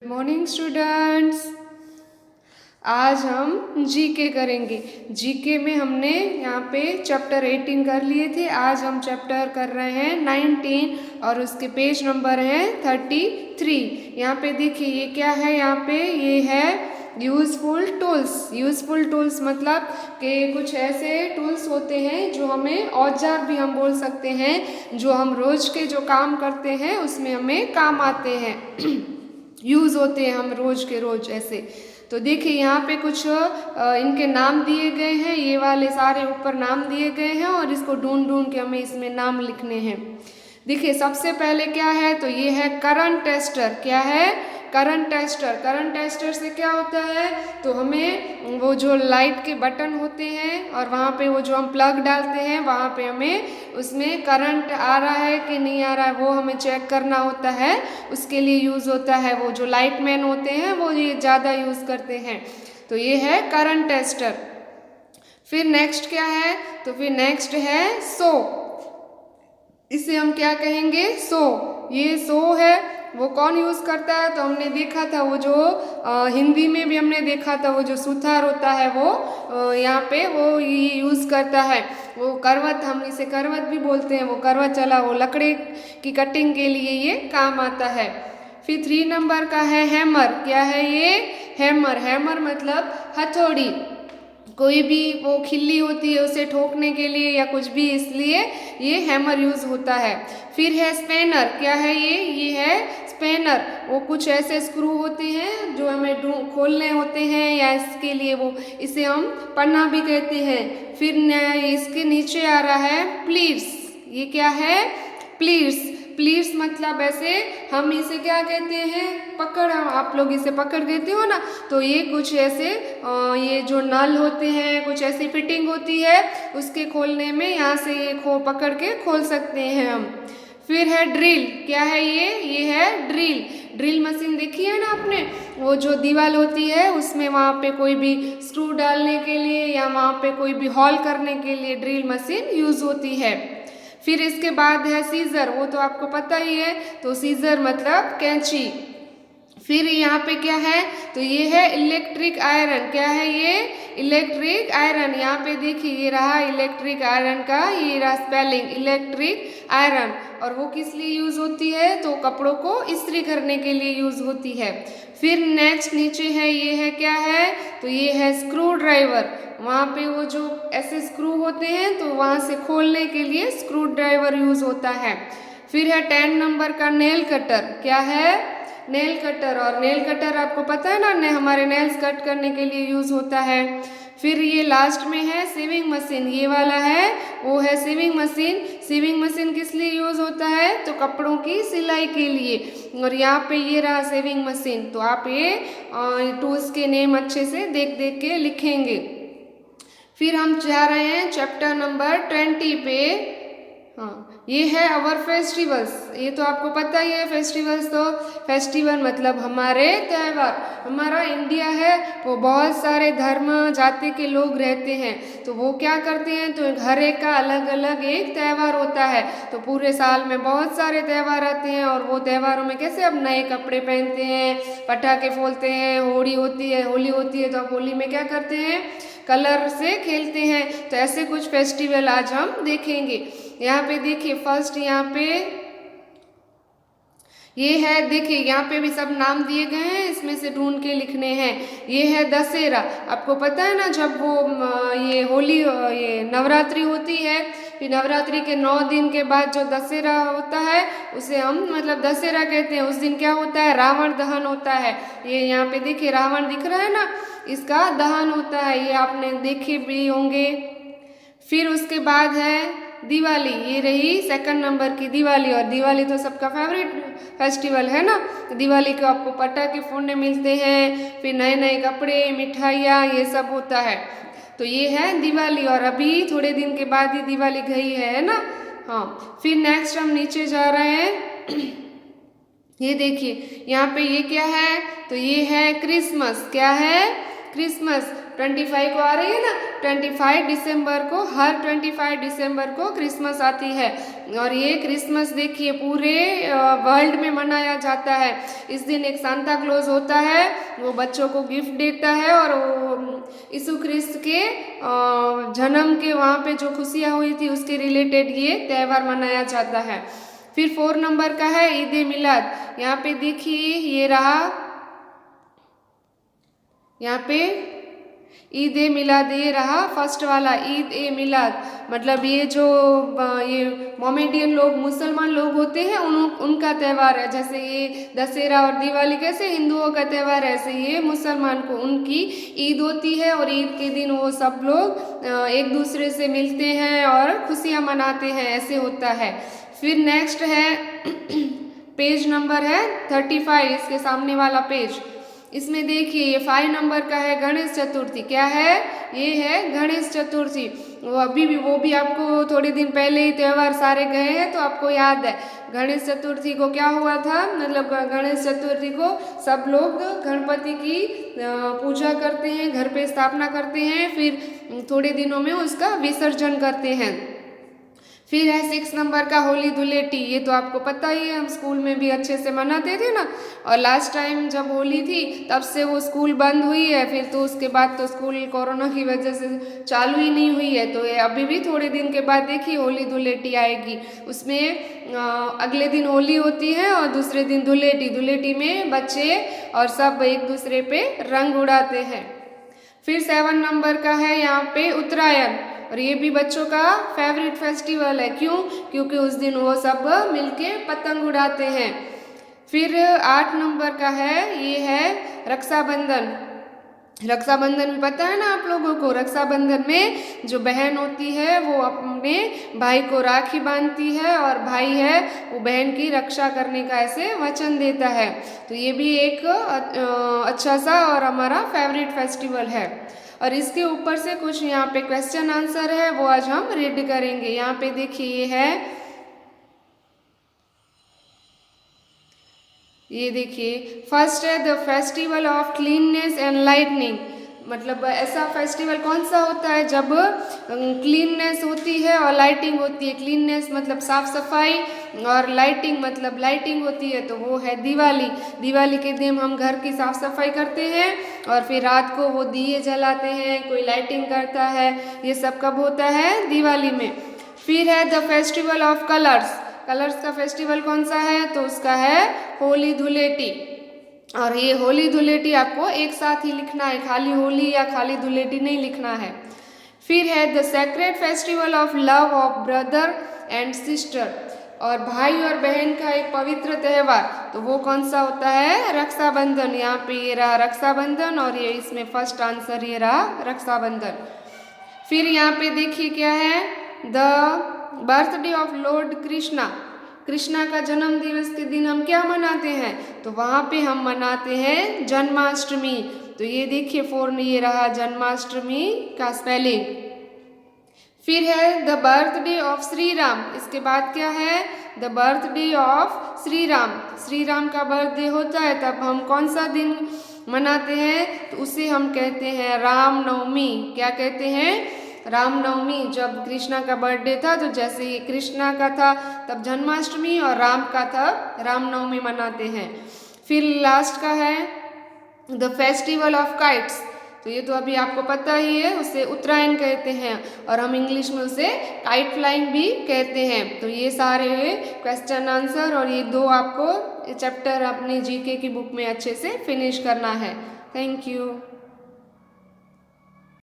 Morning students. आज हम GK करेंगे। जीके में हमने यहाँ पे चैप्टर 18 कर लिए थे। आज हम चैप्टर कर रहे हैं 19 और उसके पेज नंबर है 33। यहाँ पे देखिए ये क्या है, यहाँ पे ये है यूज़फुल टूल्स। यूज़फुल टूल्स मतलब कि कुछ ऐसे टूल्स होते हैं जो हमें औजार भी हम बोल सकते हैं, जो हम रोज के जो काम करते हैं उसमें हमें काम आते हैं यूज़ होते हैं हम रोज के रोज ऐसे। तो देखिए यहाँ पे कुछ इनके नाम दिए गए हैं, ये वाले सारे ऊपर नाम दिए गए हैं और इसको ढूंढ ढूंढ के हमें इसमें नाम लिखने हैं। देखिए सबसे पहले क्या है, तो ये है करंट टेस्टर। क्या है? Current tester. करंट टेस्टर से क्या होता है, तो हमें वो जो लाइट के बटन होते हैं और वहाँ पे वो जो हम प्लग डालते हैं वहाँ पे हमें उसमें करंट आ रहा है कि नहीं आ रहा है वो हमें चेक करना होता है। उसके लिए यूज़ होता है, वो जो लाइट मैन होते हैं वो ये ज़्यादा यूज़ करते हैं। तो ये है करंट टेस्टर। फिर नेक्स्ट क्या है, तो फिर नेक्स्ट है सो। इसे हम क्या कहेंगे? सो। ये सो है, वो कौन यूज़ करता है, तो हमने देखा था वो जो हिंदी में भी हमने देखा था, वो जो सुथार होता है वो यहाँ पे वो ये यूज़ करता है। वो करवट, हम इसे करवट भी बोलते हैं, वो करवट चला, वो लकड़ी की कटिंग के लिए ये काम आता है। फिर 3 नंबर का है हैमर। क्या है ये? हैमर। हैमर मतलब हथौड़ी। कोई भी वो खिल्ली होती है उसे ठोकने के लिए या कुछ भी, इसलिए ये हैमर यूज़ होता है। फिर है स्पैनर। क्या है ये? ये है स्पैनर। वो कुछ ऐसे स्क्रू होते हैं जो हमें खोलने होते हैं या इसके लिए वो, इसे हम पन्ना भी कहते हैं। फिर इसके नीचे आ रहा है प्लीट्स। ये क्या है? प्लीट्स। प्लीट्स मतलब ऐसे हम इसे क्या कहते हैं? पकड़। हम आप लोग इसे पकड़ कहते हो ना, तो ये कुछ ऐसे ये जो नल होते हैं कुछ ऐसी फिटिंग होती है, उसके खोलने में यहाँ से ये पकड़ के खोल सकते हैं हम। फिर है ड्रिल। क्या है ये? ये है ड्रिल। ड्रिल मशीन देखी है ना आपने, वो जो दीवार होती है उसमें वहाँ पे कोई भी स्क्रू डालने के लिए या वहाँ पे कोई भी हॉल करने के लिए ड्रिल मशीन यूज़ होती है। फिर इसके बाद है सीजर। वो तो आपको पता ही है, तो सीजर मतलब कैंची। फिर यहाँ पे क्या है, तो ये है इलेक्ट्रिक आयरन। क्या है ये? Electric iron. यहाँ पे देखिए ये रहा इलेक्ट्रिक आयरन का, ये रहा स्पेलिंग इलेक्ट्रिक आयरन। और वो किस लिए यूज़ होती है, तो कपड़ों को इस्त्री करने के लिए यूज़ होती है। फिर नेक्स्ट नीचे है, ये है क्या है, तो ये है स्क्रू ड्राइवर। वहाँ पे वो जो ऐसे स्क्रू होते हैं तो वहाँ से खोलने के लिए स्क्रू ड्राइवर यूज़ होता है। फिर है 10 नंबर का नेल कटर। क्या है? Nail cutter. और नेल कटर आपको पता है ना, हमारे नेल्स कट करने के लिए यूज़ होता है। फिर ये लास्ट में है सीविंग मशीन। ये वाला है वो है सीविंग मशीन। सीविंग मशीन किस लिए यूज़ होता है, तो कपड़ों की सिलाई के लिए। और यहाँ पे ये रहा सीविंग मशीन। तो आप ये टूल्स के नेम अच्छे से देख देख के लिखेंगे। फिर हम जा रहे हैं चैप्टर नंबर 20 पे। हाँ, ये है अवर फेस्टिवल्स। ये तो आपको पता ही है फेस्टिवल्स, तो फेस्टिवल मतलब हमारे त्यौहार। हमारा इंडिया है वो बहुत सारे धर्म जाति के लोग रहते हैं, तो वो क्या करते हैं, तो हर एक का अलग अलग एक त्यौहार होता है। तो पूरे साल में बहुत सारे त्यौहार आते हैं और वो त्योहारों में कैसे अब नए कपड़े पहनते हैं, पटाखे फोड़ते हैं, होली होती है, होली होती है तो अब होली में क्या करते हैं, कलर से खेलते हैं। तो ऐसे कुछ फेस्टिवल आज हम देखेंगे। यहाँ पे देखिए फर्स्ट यहाँ पे ये है, देखिए यहाँ पे भी सब नाम दिए गए हैं, इसमें से ढूंढ के लिखने हैं। ये है दशहरा। आपको पता है ना, जब वो ये होली ये नवरात्रि होती है, फिर नवरात्रि के 9 दिन के बाद जो दशहरा होता है उसे हम मतलब दशहरा कहते हैं। उस दिन क्या होता है, रावण दहन होता है। ये यहाँ पे देखिए रावण दिख रहा है ना, इसका दहन होता है, ये आपने देखे भी होंगे। फिर उसके बाद है दिवाली। ये रही 2nd नंबर की दिवाली। और दिवाली तो सबका फेवरेट फेस्टिवल है ना, तो दिवाली को आपको पटाखे फोड़ने मिलते हैं, फिर नए नए कपड़े, मिठाइयाँ, ये सब होता है। तो ये है दिवाली। और अभी थोड़े दिन के बाद ही दिवाली गई है ना। हाँ, फिर नेक्स्ट हम नीचे जा रहे हैं। ये देखिए यहाँ पे ये क्या है, तो ये है क्रिसमस। क्या है? क्रिसमस। 25 को आ रही है ना, 25 दिसंबर को, हर 25 दिसंबर को क्रिसमस आती है। और ये क्रिसमस देखिए पूरे वर्ल्ड में मनाया जाता है। इस दिन एक सांता क्लॉज होता है, वो बच्चों को गिफ्ट देता है और वो यीशु ख्रिस्त के जन्म के वहाँ पे जो खुशियाँ हुई थी उसके रिलेटेड ये त्यौहार मनाया जाता है। फिर 4 नंबर का है ईद ए मिलाद। यहाँ पे देखिए ये रहा, यहाँ पे ईद ए मिलाद, ये रहा फर्स्ट वाला ईद ए मिलाद। मतलब ये जो ये मोमेडियन लोग, मुसलमान लोग होते हैं उनका त्यौहार है। जैसे ये दशहरा और दिवाली कैसे हिंदुओं का त्यौहार है, ऐसे ये मुसलमान को उनकी ईद होती है और ईद के दिन वो सब लोग एक दूसरे से मिलते हैं और खुशियाँ मनाते हैं, ऐसे होता है। फिर नेक्स्ट है पेज नंबर है 35, इसके सामने वाला पेज। इसमें देखिए ये 5 नंबर का है गणेश चतुर्थी। क्या है? ये है गणेश चतुर्थी। वो भी आपको थोड़े दिन पहले ही त्यौहार सारे गए हैं तो आपको याद है। गणेश चतुर्थी को क्या हुआ था, मतलब गणेश चतुर्थी को सब लोग गणपति की पूजा करते हैं, घर पे स्थापना करते हैं, फिर थोड़े दिनों में उसका विसर्जन करते हैं। फिर है 6 नंबर का होली धुलेटी। ये तो आपको पता ही है, हम स्कूल में भी अच्छे से मनाते थे ना। और लास्ट टाइम जब होली थी तब से वो स्कूल बंद हुई है, फिर तो उसके बाद तो स्कूल कोरोना की वजह से चालू ही नहीं हुई है। तो ये अभी भी थोड़े दिन के बाद देखिए होली धुलेटी आएगी। उसमें अगले दिन होली होती है और दूसरे दिन धुलेटी। धुलेटी में बच्चे और सब एक दूसरे पे रंग उड़ाते हैं। फिर 7 नंबर का है यहाँ पे उत्तरायण, और ये भी बच्चों का फेवरेट फेस्टिवल है। क्यों? क्योंकि उस दिन वो सब मिलके पतंग उड़ाते हैं। फिर 8 नंबर का है, ये है रक्षाबंधन। रक्षाबंधन में पता है ना आप लोगों को, रक्षाबंधन में जो बहन होती है वो अपने भाई को राखी बांधती है और भाई है वो बहन की रक्षा करने का ऐसे वचन देता है। तो ये भी एक अच्छा सा और हमारा फेवरेट फेस्टिवल है। और इसके ऊपर से कुछ यहाँ पे क्वेश्चन आंसर है, वो आज हम रीड करेंगे। यहाँ पे देखिए ये देखिए फर्स्ट है the festival of cleanness and lightning. मतलब ऐसा फेस्टिवल कौन सा होता है जब क्लीननेस होती है और लाइटिंग होती है। क्लीननेस मतलब साफ सफाई और लाइटिंग मतलब लाइटिंग होती है, तो वो है दिवाली। दिवाली के दिन हम घर की साफ सफाई करते हैं और फिर रात को वो दिए जलाते हैं, कोई लाइटिंग करता है। ये सब कब होता है? दिवाली में। फिर है the festival of colours. Colours का फेस्टिवल कौन सा है? तो उसका है होली धुलेटी। और ये होली धुलेटी आपको एक साथ ही लिखना है, खाली होली या खाली धुलेटी नहीं लिखना है। फिर है the sacred festival of love of brother and sister, और भाई और बहन का एक पवित्र त्यौहार, तो वो कौन सा होता है? रक्षाबंधन। यहाँ पे ये रहा रक्षाबंधन और ये इसमें फर्स्ट आंसर ये रहा रक्षाबंधन। फिर यहाँ पे देखिए क्या है, the birthday of Lord Krishna. Krishna का जन्म दिवस के दिन हम क्या मनाते हैं? तो वहाँ पे हम मनाते हैं जन्माष्टमी। तो ये देखिए 4 ये रहा जन्माष्टमी का स्पेलिंग। फिर है the birthday of Shri Ram. इसके बाद क्या है? The birthday of Shri Ram. Shri Ram का बर्थडे होता है तब हम कौन सा दिन मनाते हैं? तो उसे हम कहते हैं रामनवमी। क्या कहते हैं? रामनवमी। जब कृष्णा का बर्थडे था तो जैसे ये कृष्णा का था तब जन्माष्टमी और राम का था रामनवमी मनाते हैं। फिर लास्ट का है द फेस्टिवल ऑफ काइट्स। तो ये तो अभी आपको पता ही है, उसे उत्तरायण कहते हैं और हम इंग्लिश में उसे काइट फ्लाइंग भी कहते हैं। तो ये सारे क्वेश्चन आंसर और ये 2 आपको चैप्टर अपनी जीके की बुक में अच्छे से फिनिश करना है। Thank you.